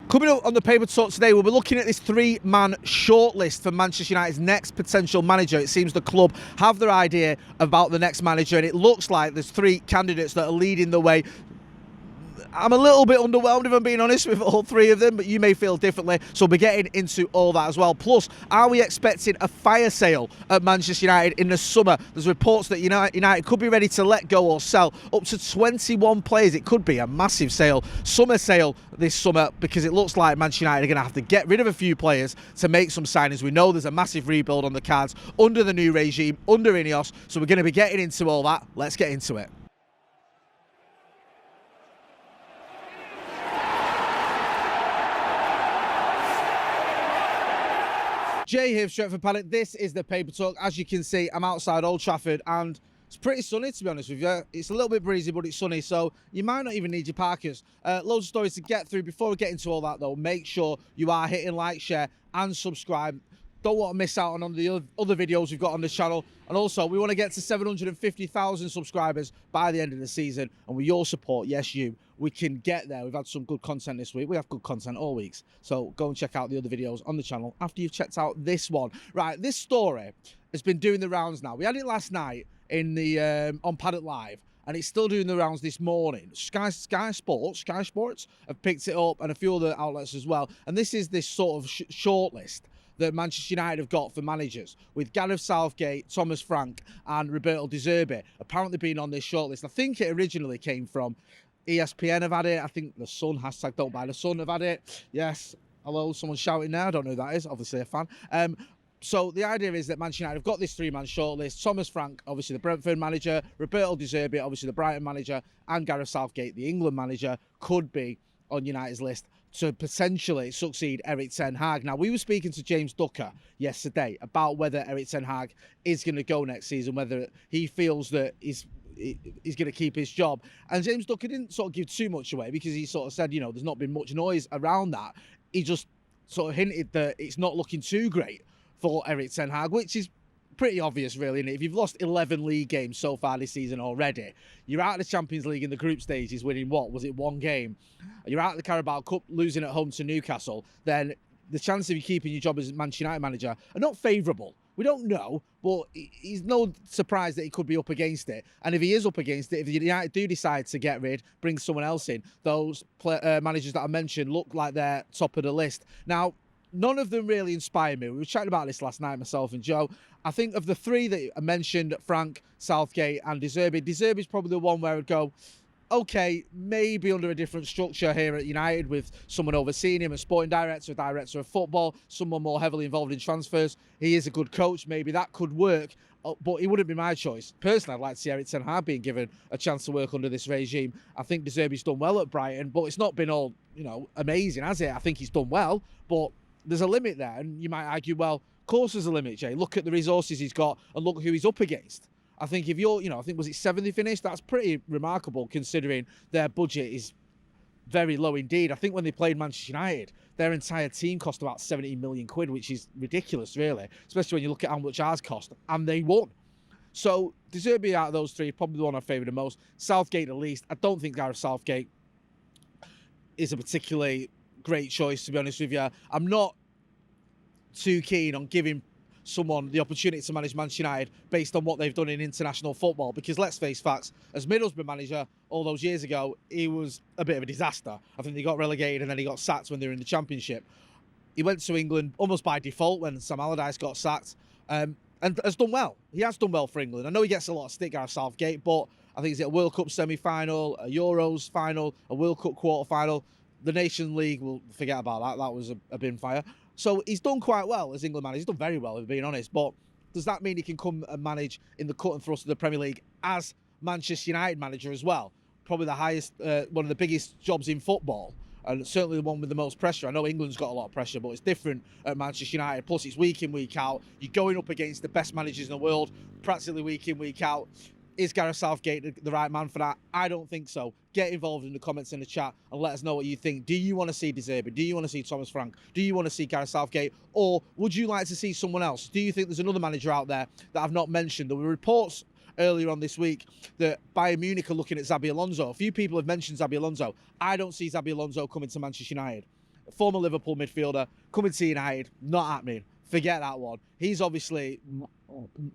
Coming up on the Paper Talk today, we'll be looking at this three-man shortlist for Manchester United's next potential manager. It seems the club have their idea about the next manager, and it looks like there's three candidates that are leading the way. I'm a little bit underwhelmed, if I'm being honest, with all three of them, but you may feel differently, so we'll be getting into all that as well. Plus, are we expecting a fire sale at Manchester United in the summer? There's reports that United could be ready to let go or sell up to 21 players. It could be a massive summer sale this summer, because it looks like Manchester United are going to have to get rid of a few players to make some signings. We know there's a massive rebuild on the cards under the new regime, under INEOS, so we're going to be getting into all that. Let's get into it. Jay here, Stretford, Paddock. This is the Paper Talk. As you can see, I'm outside Old Trafford and it's pretty sunny, to be honest with you. It's a little bit breezy, but it's sunny, so you might not even need your parkers. Loads of stories to get through. Before we get into all that, though, make sure you are hitting like, share, and subscribe. Don't want to miss out on the other videos we've got on this channel. And also, we want to get to 750,000 subscribers by the end of the season. And with your support, yes, we can get there. We've had some good content this week. We have good content all weeks. So go and check out the other videos on the channel after you've checked out this one. Right, this story has been doing the rounds now. We had it last night in the on Paddock Live, and it's still doing the rounds this morning. Sky Sports have picked it up, and a few other outlets as well. And this is this sort of shortlist that Manchester United have got for managers, with Gareth Southgate, Thomas Frank, and Roberto De Zerbi apparently being on this shortlist. I think it originally came from ESPN have had it. I think the Sun, hashtag don't buy the Sun, have had it. Yes, hello, someone's shouting there. I don't know who that is, obviously a fan. So the idea is that Manchester United have got this three-man shortlist. Thomas Frank, obviously the Brentford manager, Roberto De Zerbi, obviously the Brighton manager, and Gareth Southgate, the England manager, could be on United's list to potentially succeed Erik ten Hag. Now, we were speaking to James Ducker yesterday about whether Erik ten Hag is going to go next season, whether he feels that he's going to keep his job. And James Ducker didn't sort of give too much away, because he sort of said, you know, there's not been much noise around that. He just sort of hinted that it's not looking too great for Erik ten Hag, which is pretty obvious, really, isn't it? If you've lost 11 league games so far this season already, you're out of the Champions League in the group stages winning, what, was it one game? You're out of the Carabao Cup losing at home to Newcastle, then the chances of you keeping your job as Manchester United manager are not favourable. We don't know, but he's no surprise that he could be up against it. And if he is up against it, if United do decide to get rid, bring someone else in, those managers that I mentioned look like they're top of the list. Now, none of them really inspire me. We were chatting about this last night, myself and Joe. I think of the three that I mentioned, Frank, Southgate and De Zerbi, De Zerbi's probably the one where I would go, okay, maybe under a different structure here at United with someone overseeing him, a sporting director, a director of football, someone more heavily involved in transfers. He is a good coach. Maybe that could work, but he wouldn't be my choice. Personally, I'd like to see Erik ten Hag being given a chance to work under this regime. I think De Zerbi's done well at Brighton, but it's not been all, you know, amazing, has it? I think he's done well, but there's a limit there. And you might argue, well, of course there's a limit, Jay. Look at the resources he's got and look who he's up against. I think if you're, you know, I think was it 7th he finished? That's pretty remarkable considering their budget is very low indeed. I think when they played Manchester United, their entire team cost about 17 million quid, which is ridiculous, really, especially when you look at how much ours cost, and they won. So De Zerbi out of those three, probably the one I favour the most. Southgate the least. I don't think Gareth Southgate is a particularly great choice, to be honest with you. I'm not too keen on giving someone the opportunity to manage Manchester United based on what they've done in international football, because let's face facts, as Middlesbrough manager all those years ago, he was a bit of a disaster. I think they got relegated and then he got sacked when they were in the Championship. He went to England almost by default when Sam Allardyce got sacked, and has done well. He has done well for England. I know he gets a lot of stick out of Southgate, but I think he's at a World Cup semi-final, a Euros final, a World Cup quarter-final. The Nations League, we'll forget about that. That was a bin fire. So he's done quite well as England manager. He's done very well, if being honest. But does that mean he can come and manage in the cut and thrust of the Premier League as Manchester United manager as well? Probably the highest, one of the biggest jobs in football, and certainly the one with the most pressure. I know England's got a lot of pressure, but it's different at Manchester United. Plus, it's week in, week out. You're going up against the best managers in the world, practically week in, week out. Is Gareth Southgate the right man for that? I don't think so. Get involved in the comments in the chat and let us know what you think. Do you want to see De Zerbi? Do you want to see Thomas Frank? Do you want to see Gareth Southgate? Or would you like to see someone else? Do you think there's another manager out there that I've not mentioned? There were reports earlier on this week that Bayern Munich are looking at Xabi Alonso. A few people have mentioned Xabi Alonso. I don't see Xabi Alonso coming to Manchester United. former Liverpool midfielder, coming to United, not happening. Forget that one. He's obviously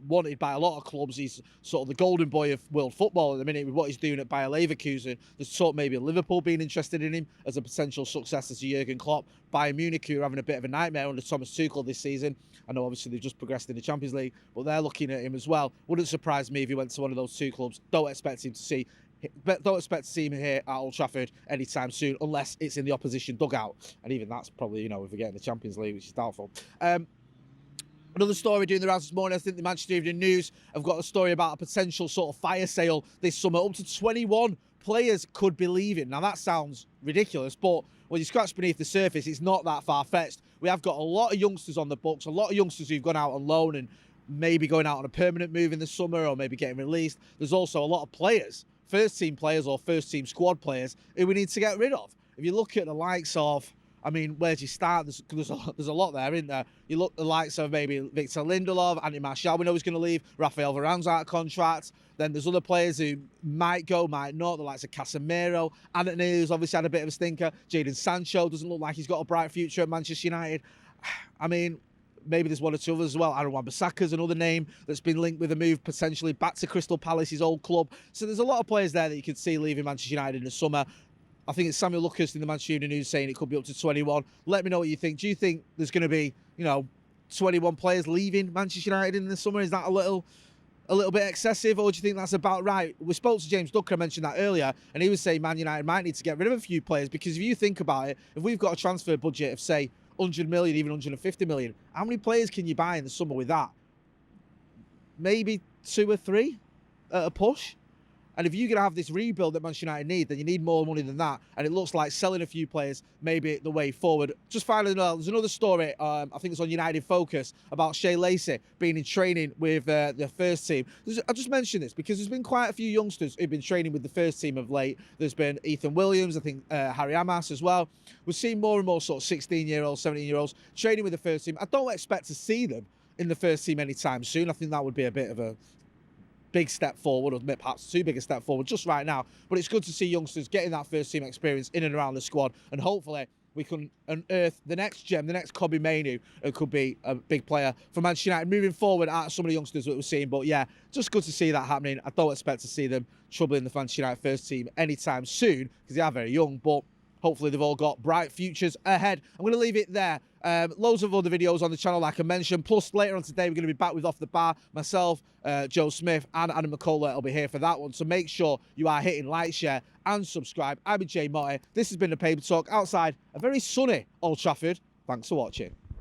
wanted by a lot of clubs. He's sort of the golden boy of world football at the minute with what he's doing at Bayer Leverkusen. There's talk maybe Liverpool being interested in him as a potential successor to Jurgen Klopp. Bayern Munich, who are having a bit of a nightmare under Thomas Tuchel this season. I know obviously they've just progressed in the Champions League, but they're looking at him as well. Wouldn't surprise me if he went to one of those two clubs. Don't expect to see him here at Old Trafford anytime soon, unless it's in the opposition dugout. And even that's probably, you know, if we get in the Champions League, which is doubtful. Another story doing the rounds this morning, I think the Manchester Evening News have got a story about a potential sort of fire sale this summer. Up to 21 players could be leaving. Now, that sounds ridiculous, but when you scratch beneath the surface, it's not that far-fetched. We have got a lot of youngsters on the books, a lot of youngsters who've gone out on loan and maybe going out on a permanent move in the summer or maybe getting released. There's also a lot of players, first-team players or first-team squad players, who we need to get rid of. If you look at the likes of, I mean, where do you start? There's a lot there, isn't there? You look at the likes of maybe Victor Lindelof, Anthony Martial, we know he's going to leave. Rafael Varane's out of contract. Then there's other players who might go, might not. The likes of Casemiro. Anthony, who's obviously had a bit of a stinker. Jadon Sancho doesn't look like he's got a bright future at Manchester United. I mean, maybe there's one or two others as well. Aaron Wan-Bissaka's another name that's been linked with a move potentially back to Crystal Palace, his old club. So there's a lot of players there that you could see leaving Manchester United in the summer. I think it's Samuel Lucas in the Manchester Evening News saying it could be up to 21. Let me know what you think. Do you think there's going to be, 21 players leaving Manchester United in the summer? Is that a little bit excessive, or do you think that's about right? We spoke to James Ducker, I mentioned that earlier, and he was saying Man United might need to get rid of a few players, because if you think about it, if we've got a transfer budget of, say, 100 million, even 150 million, how many players can you buy in the summer with that? Maybe 2 or 3 at a push? And if you're going to have this rebuild that Manchester United need, then you need more money than that. And it looks like selling a few players may be the way forward. Just finally, there's another story, I think it's on United Focus, about Shea Lacey being in training with the first team. I just mentioned this because there's been quite a few youngsters who've been training with the first team of late. There's been Ethan Williams, I think Harry Amas as well. We're seeing more and more sort of 16-year-olds, 17-year-olds training with the first team. I don't expect to see them in the first team anytime soon. I think that would be a bit of a big step forward, or perhaps too big a step forward just right now. But it's good to see youngsters getting that first team experience in and around the squad, and hopefully we can unearth the next gem, the next Kobbie Mainoo, who could be a big player for Manchester United moving forward at some of the youngsters that we're seeing. But yeah, just good to see that happening. I don't expect to see them troubling the Manchester United first team anytime soon, because they are very young, but hopefully they've all got bright futures ahead. I'm going to leave it there. Loads of other videos on the channel, like I mentioned. Plus, later on today, we're going to be back with Off the Bar. Myself, Joe Smith, and Adam McCullough will be here for that one. So make sure you are hitting like, share, and subscribe. I've been Jay Motty. This has been the Paper Talk outside a very sunny Old Trafford. Thanks for watching.